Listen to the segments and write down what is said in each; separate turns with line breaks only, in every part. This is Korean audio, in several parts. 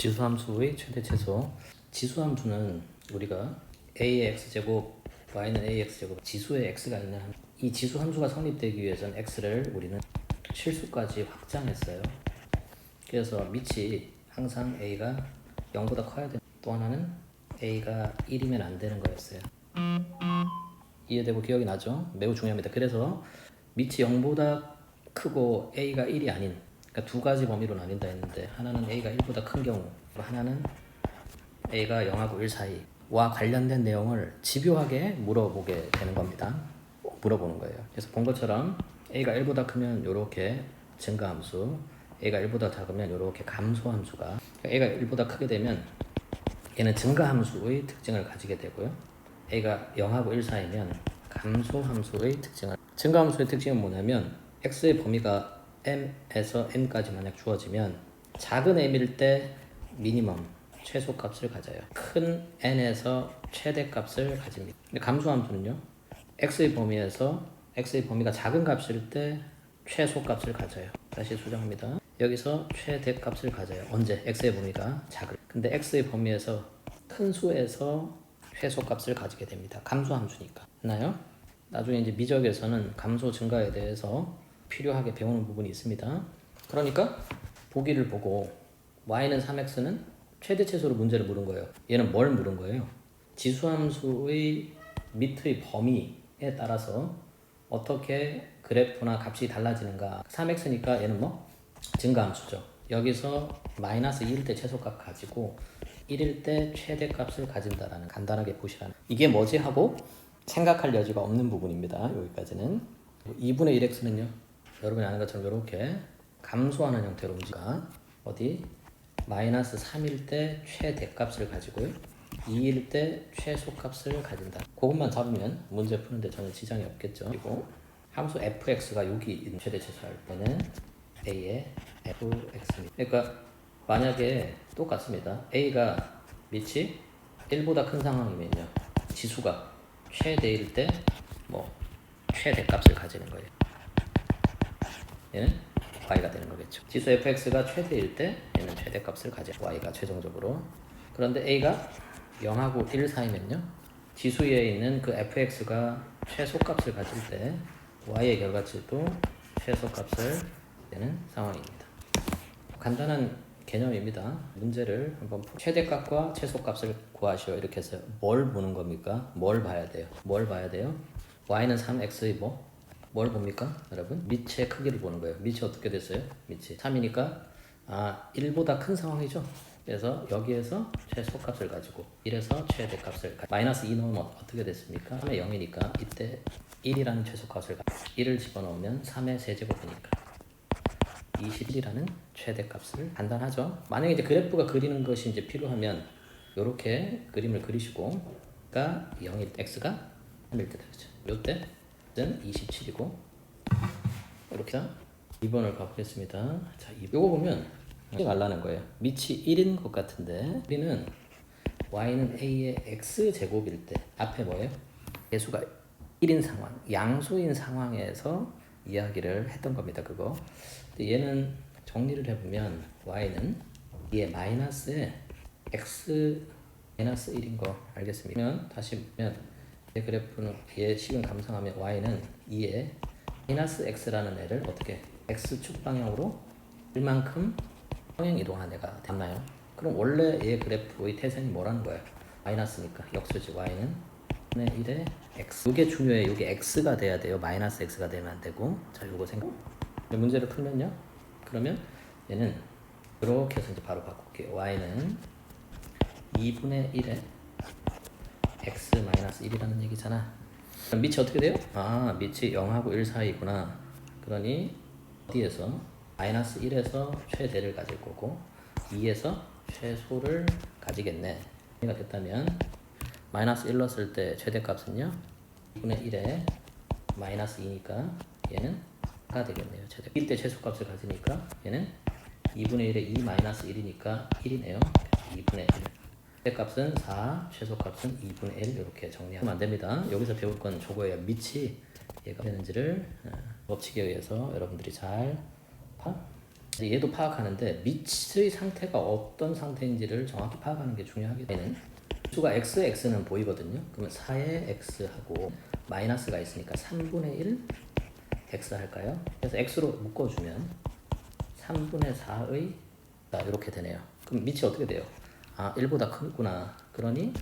지수함수의 최대 최소. 지수함수는 우리가 a의 x제곱, y는 ax제곱, 지수의 x가 있는 이 지수함수가 성립되기 위해서는 x를 우리는 실수까지 확장했어요. 그래서 밑이 항상 a가 0보다 커야 돼. 또 하나는 a가 1이면 안 되는 거였어요. 이해되고 기억이 나죠? 매우 중요합니다. 그래서 밑이 0보다 크고 a가 1이 아닌, 그러니까 두 가지 범위로 나뉜다 했는데, 하나는 a가 1보다 큰 경우, 하나는 a가 0하고 1 사이와 관련된 내용을 집요하게 물어보게 되는 겁니다. 물어보는 거예요. 그래서 본 것처럼 a가 1보다 크면 이렇게 증가함수, a가 1보다 작으면 이렇게 감소함수가, a가 1보다 크게 되면 얘는 증가함수의 특징을 가지게 되고요. a가 0하고 1 사이면 감소함수의 특징을, 증가함수의 특징은 뭐냐면 x의 범위가 m에서 n까지 만약 주어지면 작은 m일 때 미니멈 최소값을 가져요. 큰 n에서 최대값을 가집니다. 근데 감소함수는요, x의 범위가 작은 값일 때 최소값을 가져요. 다시 수정합니다. 여기서 최대값을 가져요. 언제? x의 범위가 작을. 근데 x의 범위에서 큰 수에서 최소값을 가지게 됩니다. 감소함수니까. 했나요? 나중에 이제 미적에서는 감소 증가에 대해서 필요하게 배우는 부분이 있습니다. 그러니까 보기를 보고 y는 3x는 최대 최소로 문제를 물은 거예요. 얘는 뭘 물은 거예요? 지수함수의 밑의 범위에 따라서 어떻게 그래프나 값이 달라지는가. 3x니까 얘는 뭐? 증가함수죠. 여기서 마이너스 2일 때 최소값 가지고 1일 때 최대값을 가진다라는, 간단하게 보시라는, 이게 뭐지 하고 생각할 여지가 없는 부분입니다. 여기까지는. 2분의 1x는요, 여러분이 아는 것처럼 이렇게 감소하는 형태로 움직이니까 어디 마이너스 3일 때 최대값을 가지고요, 2일 때 최소값을 가진다. 그것만 잡으면 문제 푸는데 전혀 지장이 없겠죠. 그리고 함수 fx가 여기 있는 최대 최소할 때는 a의 fx입니다. 그러니까 만약에 똑같습니다. a가 밑이 1보다 큰 상황이면요, 지수가 최대일 때 뭐 최대값을 가지는 거예요. 얘는 y가 되는 거겠죠. 지수 fx가 최대일 때 얘는 최대값을 가져, y가 최종적으로. 그런데 a가 0하고 1 사이면요, 지수에 있는 그 fx가 최소값을 가질 때 y의 결과치도 최소값을 내는 상황입니다. 간단한 개념입니다. 문제를 한번 최대값과 최소값을 구하시오 이렇게 해서 뭘 보는 겁니까? 뭘 봐야 돼요? y는 3x의 뭘 봅니까? 여러분, 밑의 크기를 보는 거예요. 밑이 어떻게 됐어요? 밑이 3이니까 1보다 큰 상황이죠. 그래서 여기에서 최소값을 가지고 1에서 최대값을 마이너스 2 넣으면 어떻게 됐습니까? 3의 0이니까 이때 1이라는 최소값을 1을 집어넣으면 3의 세제곱이니까 21이라는 최대값을. 간단하죠? 만약에 이제 그래프가 그리는 것이 이제 필요하면 이렇게 그림을 그리시고, 가 0일 x가 3일 때 되죠. 요때는 27이고, 이렇게 2번을 가보겠습니다. 자, 이거 보면 말라는 거예요. 밑이 1인 것 같은데, 우리는 y는 a의 x제곱일 때 앞에 뭐예요? 개수가 1인 상황, 양수인 상황에서 이야기를 했던 겁니다. 그거. 근데 얘는 정리를 해보면 y는 얘 마이너스에 x 마이너스 1인 거 알겠습니까? 다시 보면 얘 그래프는, 얘 식은 감상하면 y는 2에 마이너스 x라는 애를 어떻게 x축 방향으로 1만큼 평행 이동한 애가 됐나요? 그럼 원래 얘 그래프의 태생이 뭐라는 거예요? 마이너스니까 역수지. y는 1에 x. 이게 중요해요. 이게 x가 돼야 돼요. 마이너스 x가 되면 안 되고. 자, 요거 생각. 문제를 풀면요, 그러면 얘는 이렇게 해서 이제 바로 바꿀게요. y는 2분의 1에 x 마이너스 1이라는 얘기잖아. 그럼 밑이 어떻게 돼요? 밑이 0하고 1 사이구나. 그러니 어디에서 마이너스 1에서 최대를 가질 거고 2에서 최소를 가지겠네. 가 됐다면 마이너스 1 넣었을 때 최대값은요, 2분의 1에 마이너스 2니까 얘는 4가 되겠네요. 최대. 1 때 최소값을 가지니까 얘는 2분의 1에 2 마이너스 1이니까 1이네요. 2분의 1. 최대값은 4, 최소값은 2분의 1. 이렇게 정리하면 안 됩니다. 여기서 배울 건 저거예요. 밑이 얘가 되는지를 법칙에 의해서 여러분들이 잘 얘도 파악하는데 밑의 상태가 어떤 상태인지를 정확히 파악하는 게 중요하게 되는 수가 x는 보이거든요. 그러면 4의 x하고 마이너스가 있으니까 3분의 1 x 할까요? 그래서 x로 묶어주면 3분의 4의 이렇게 되네요. 그럼 밑이 어떻게 돼요? 아 1보다 크구나. 그러니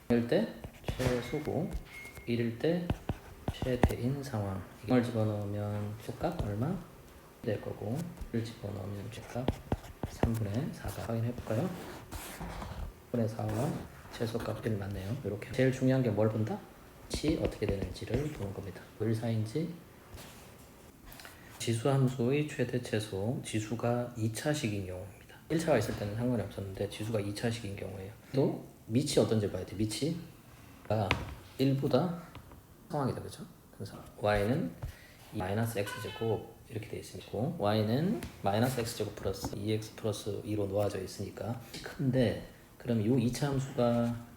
1일 때 최소고 1일 때 최대인 상황. 이걸 집어넣으면 최값 얼마? 될 거고 1을 집어넣으면 최값 3분의 4가 확인해볼까요? 3분의 4와 최소값 1 맞네요. 이렇게 제일 중요한 게 뭘 본다? 치 어떻게 되는지를 보는 겁니다. 을사인지 지수함수의 최대 최소 지수가 2차식인 경우입니다. 1차가 있을 때는 상관이 없었는데 지수가 2차식인 경우에요. 또 밑이 어떤지 봐야 돼. 밑이 1보다 상황이다. 그죠? 그래서 y는 마이너스 x제곱 이렇게 되어 있습니다. y는 마이너스 x제곱 플러스 2x 플러스 2로 놓아져 있으니까 큰데 그럼 이 2차 함수가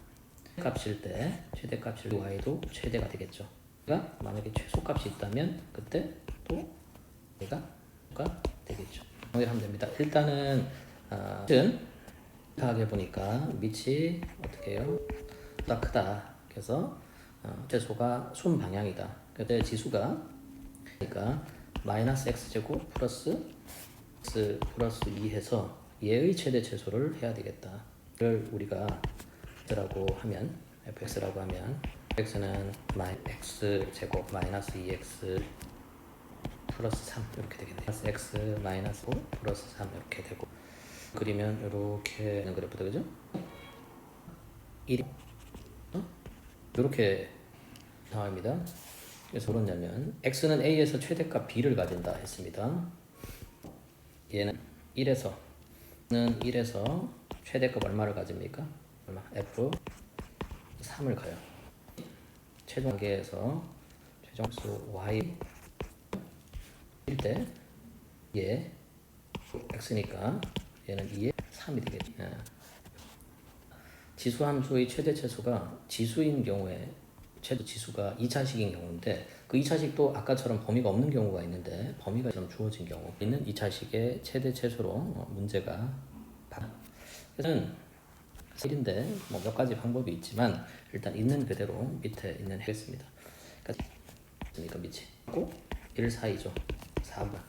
값일 때 최대값일 때 y도 최대가 되겠죠. 그러니까 만약에 최소값이 있다면 그때 또 얘가 되겠죠. 정리를 하면 됩니다. 일단은 파악해 보니까 밑이 어떻게 해요? 보다 크다. 그래서 최소가 순 방향이다. 그때 지수가 그러니까 마이너스 x제곱 플러스 x 플러스 2 해서 얘의 최대 최소를 해야 되겠다. 이를 우리가 x라고 하면 fx라고 하면 x는 x제곱 마이너스 2x 플러스 3 이렇게 되겠네요. 마이너스 x 마이너스 5 플러스 3 이렇게 되고 그리면 이렇게 되는 그래프다. 그죠? 1 이렇게 상황입니다. 그래서 그러냐면 x는 a에서 최대값 b를 가진다 했습니다. 얘는 1에서 최대값 얼마를 가집니까? 얼마? f 3을 가요. 최종 관계에서 최종수 y 1 때 얘 x니까 얘는 2에 3이 되겠죠. 지수함수의 최대 최소가 지수인 경우에 최대 지수가 2차식인 경우인데 그 2차식도 아까처럼 범위가 없는 경우가 있는데 범위가 좀 주어진 경우 있는 2차식의 최대 최소로 문제가 그래서 1인데 뭐 몇 가지 방법이 있지만 일단 있는 그대로 밑에 있는 하겠습니다. 그러니까 밑이 있고 1 사이죠. 4번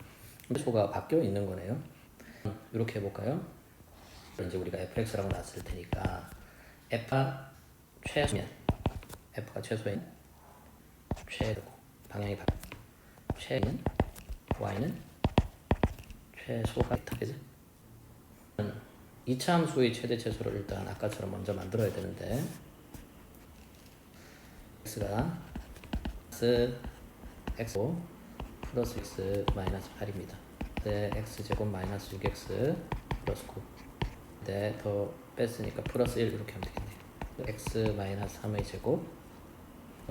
소가 바뀌어 있는 거네요. 이렇게 해볼까요? 이제 우리가 fx라고 놨을 테니까 f가 최소면 f가 최소인 최고 방향이 최는 y는 최소가 있다. 그지? 2차 함수의 최대 최소를 일단 아까처럼 먼저 만들어야 되는데 x가 x 플러스 x 마이너스 8입니다. 네, x제곱 마이너스 6x 플러스 9 네, 더 뺐으니까 플러스 1 이렇게 하면 되겠네요. x 마이너스 3의 제곱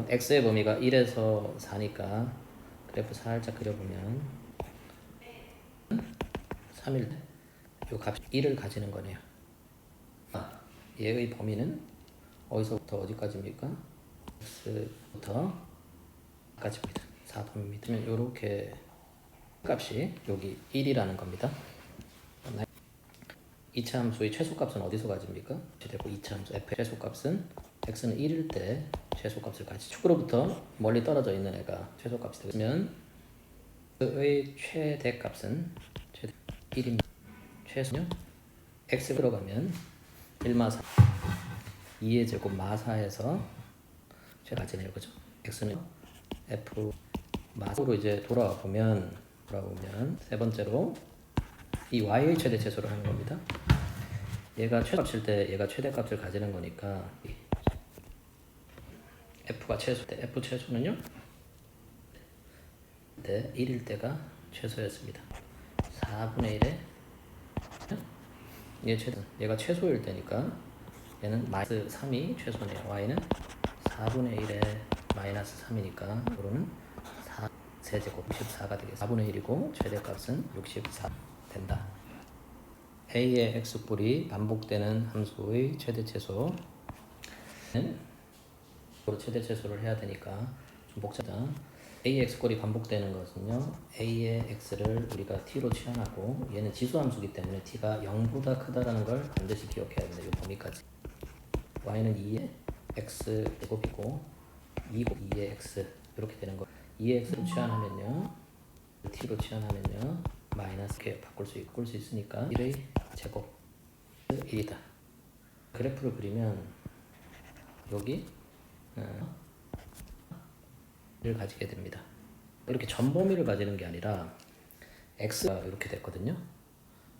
x의 범위가 1에서 4니까 그래프 살짝 그려보면 3일 이 값이 1을 가지는 거네요. 얘의 범위는 어디서부터 어디까지입니까? x부터 까지입니다. 4범위입니다. 그러면 이렇게 값이 여기 1이라는 겁니다. 2차 함수의 최소값은 어디서 가집니까? 되고 2차 함수 f 최소값은 x는 1일 때 최소값을 가지 축으로부터 멀리 떨어져 있는 애가 최소값이 되면 그의 최대값은 1입니다. 최소는 x 들어가면 1마 4 2의 제곱 마 4에서 최가지네요. 그죠? x는 f 마 4로 이제 돌아오면 세 번째로 이 y의 최대 최소를 하는 겁니다. 얘가 최값일 때 얘가 최대값을 가지는 거니까 f가 최소 때 f 최소는요? 네, 1일 때가 최소였습니다. 4분의 1에 얘가 최소일 때니까 얘는 마이너스 3이 최소네요. y는 4분의 1에 마이너스 3이니까 요로는 4 세제곱 64가 되겠습니다. 4분의 1이고 최대값은 64 된다. a의 x뿔이 반복되는 함수의 최대 최소는 최대 최소를 해야 되니까 좀 복잡하다. ax 꼴이 반복되는 것은요, a의 x를 우리가 t로 치환하고 얘는 지수함수기 때문에 t가 0보다 크다라는 걸 반드시 기억해야 됩니다. 이 범위까지. y는 2의 x 제곱이고 2의 x 이렇게 되는 거. 2의 x로 치환하면요, t로 치환하면요 마이너스 이렇게 바꿀 수 있으니까 1의 제곱 1이다. 그래프를 그리면 여기 를 가지게 됩니다. 이렇게 전범위를 가지는 게 아니라 x가 이렇게 됐거든요.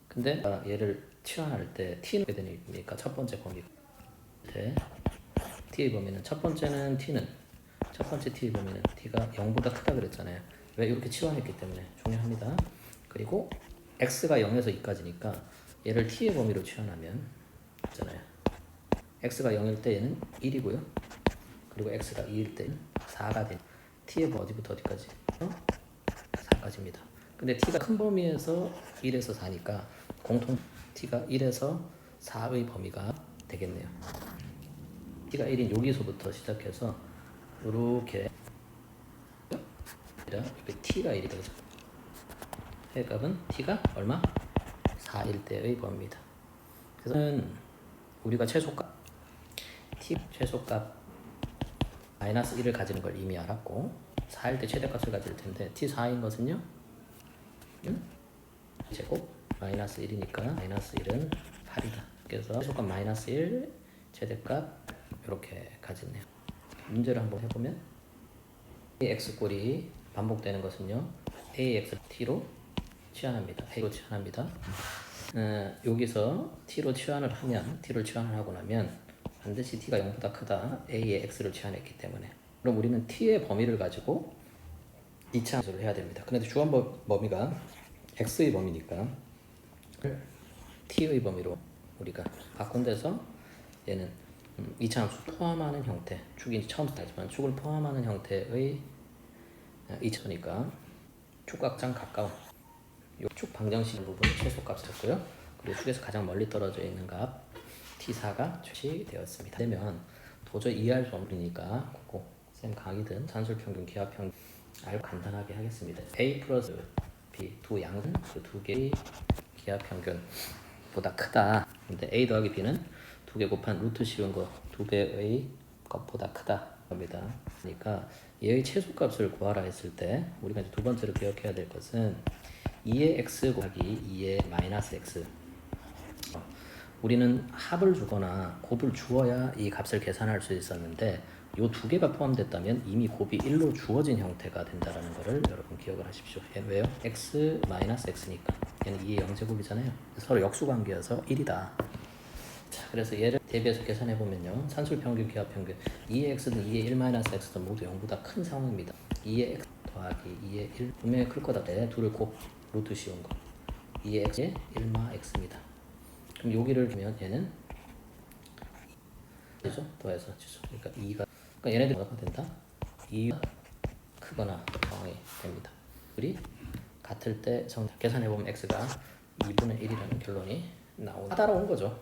근데 얘를 치환할 때 t는 어떻게 되니까 첫 번째 범위 t의 범위는 첫 번째 t의 범위는 t가 0보다 크다 그랬잖아요. 왜? 이렇게 치환했기 때문에 중요합니다. 그리고 x가 0에서 2까지니까 얘를 t의 범위로 치환하면 있잖아요. x가 0일 때 얘는 1이고요. 그리고 x가 2일 때 4가 된 t의 어디부터 어디까지? 4까지입니다. 근데 t가 큰 범위에서 1에서 4니까 공통 t가 1에서 4의 범위가 되겠네요. t가 1인 여기서부터 시작해서 이렇게 t가 1이 되죠. 해값은 t가 얼마? 4일 때의 범위입니다. 그래서 우리가 최소값 t 최소값 마이너스 1을 가지는 걸 이미 알았고 4일 때 최대값을 가질 텐데 t 4인 것은요 제곱 마이너스 1이니까 마이너스 1은 8이다. 그래서 최소값 마이너스 1 최대값 이렇게 가졌네요. 문제를 한번 해보면 ax꼴이 반복되는 것은요 ax t로 치환합니다. a로 치환합니다. 여기서 t로 치환을 하고 나면 반드시 t가 0보다 크다 a의 x를 치환했기 때문에 그럼 우리는 t의 범위를 가지고 2차 함수를 해야 됩니다. 그런데 주한 범위가 x의 범위니까 t의 범위로 우리가 바꾼 데서 얘는 2차 함수 포함하는 형태, 축이 처음 나지만 축을 포함하는 형태의 2차니까 축각장 가까운 요 축 방정식 부분 최소값 썼고요. 그리고 축에서 가장 멀리 떨어져 있는 값 T4가 표시되었습니다. 되면 도저히 이해할 수 없으니까 쌤 강의든 산술평균, 기하평균 알고 간단하게 하겠습니다. A 플러스 B 두 양은 그 두 개의 기하평균보다 크다. 근데 A 더하기 B는 두 개 곱한 루트 씌운 거 두 개의 것보다 크다 겁니다. 그러니까 얘의 최소값을 구하라 했을 때 우리가 이제 두 번째로 기억해야 될 것은 2의 x 곱하기 2의 마이너스 x. 우리는 합을 주거나 곱을 주어야 이 값을 계산할 수 있었는데 이 두 개가 포함됐다면 이미 곱이 1로 주어진 형태가 된다는 것을 여러분 기억을 하십시오. 왜요? x 마이너스 x니까 얘는 2의 0제곱이잖아요. 서로 역수관계여서 1이다. 자, 그래서 얘를 대비해서 계산해 보면요, 산술평균, 기하평균 2의 x든 2의 1 마이너스 x든 모두 0보다 큰 상황입니다. 2의 x 더하기 2의 1 분명히 클 거다. 네, 둘을 곱 루트 씌운 거 2의 x의 1마 x입니다. 그럼 여기를 주면 얘는 되죠? 더해서 지수. 그러니까 2가 그러니까 얘네들 뭐가 된다? 2가 크거나 상황이 됩니다. 둘이 같을 때 계산해 보면 x가 2분의 1이라는 결론이 나오는 따라온 거죠.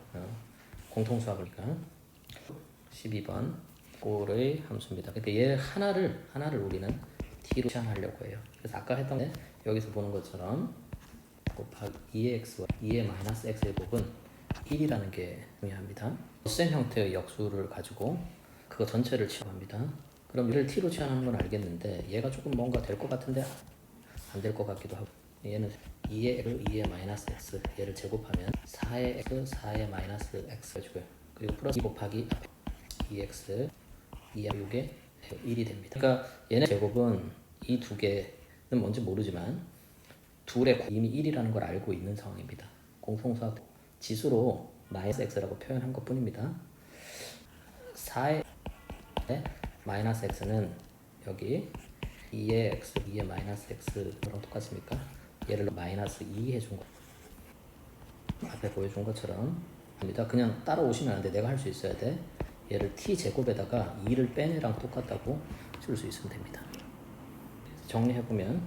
공통수학이니까 12번 꼴의 함수입니다. 그러니까 얘 하나를 우리는 t로 치환하려고 해요. 그래서 아까 했던 게 여기서 보는 것처럼 곱하기 2의 x와 2의 마이너스 x의 곱은 1이라는 게 중요합니다. 셈 형태의 역수를 가지고 그거 전체를 치환합니다. 그럼 얘를 t로 치환하는 건 알겠는데 얘가 조금 뭔가 될 것 같은데 안 될 것 같기도 하고, 얘는 2의 x, 2의 마이너스 x 얘를 제곱하면 4의 x, 4의 마이너스 x 해주고요. 그리고 플러스 2 곱하기 2x 2의 6에 1이 됩니다. 그러니까 얘네 제곱은 이 두 개는 뭔지 모르지만 둘의 이미 1이라는 걸 알고 있는 상황입니다. 공통수학 지수로 마이너스 x라고 표현한 것 뿐입니다. 4의 마이너스 x는 여기 2의 x, 2의 마이너스 x랑 똑같습니까? 얘를 마이너스 2 해준 거 앞에 보여준 것처럼 합니다. 그냥 따라오시면 안 돼. 내가 할 수 있어야 돼. 얘를 t 제곱에다가 2를 뺀 애랑 똑같다고 쓸 수 있으면 됩니다. 정리해보면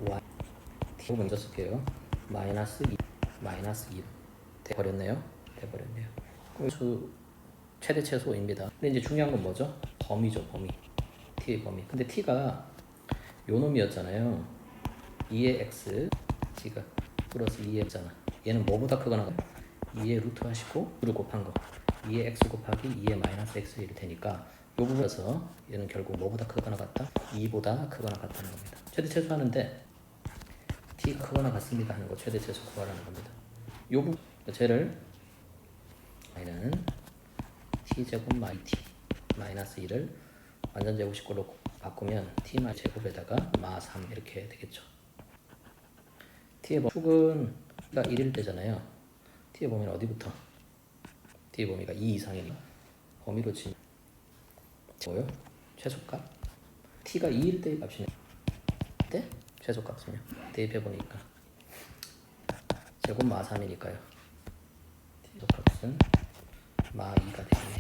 y t 먼저 쓸게요. 마이너스 2 돼버렸네요. 수 최대 최소입니다. 근데 이제 중요한 건 뭐죠? 범위죠, 범위. t의 범위. 근데 t가 요 놈이었잖아요. 2의 x G가 플러스 2의 잖아. 얘는 뭐보다 크거나 2의 루트 하시고 2를 곱한 거 2의 x 곱하기 2의 마이너스 x 이렇게 되니까 요 부분에서 얘는 결국 뭐보다 크거나 같다? 2보다 크거나 같다는 겁니다. 최대 최소하는데 t가 크거나 같습니다 하는 거 최대 최소 구하라는 겁니다. 요 부분 쟤를 y는 t제곱 마이 t 마이너스 2를 완전 제곱식으로 바꾸면 t 마이 제곱에다가 마 3 이렇게 되겠죠. t의 축은 1일 때잖아요. t의 범위는 어디부터? t의 범위가 2 이상이니까 범위로 치면 뭐요? 최소값? t가 2일 때의 값이네. 때? 최소값은요. 대입해보니까 제곱 마 3이니까요. 최소값은 마 2가 되겠네요.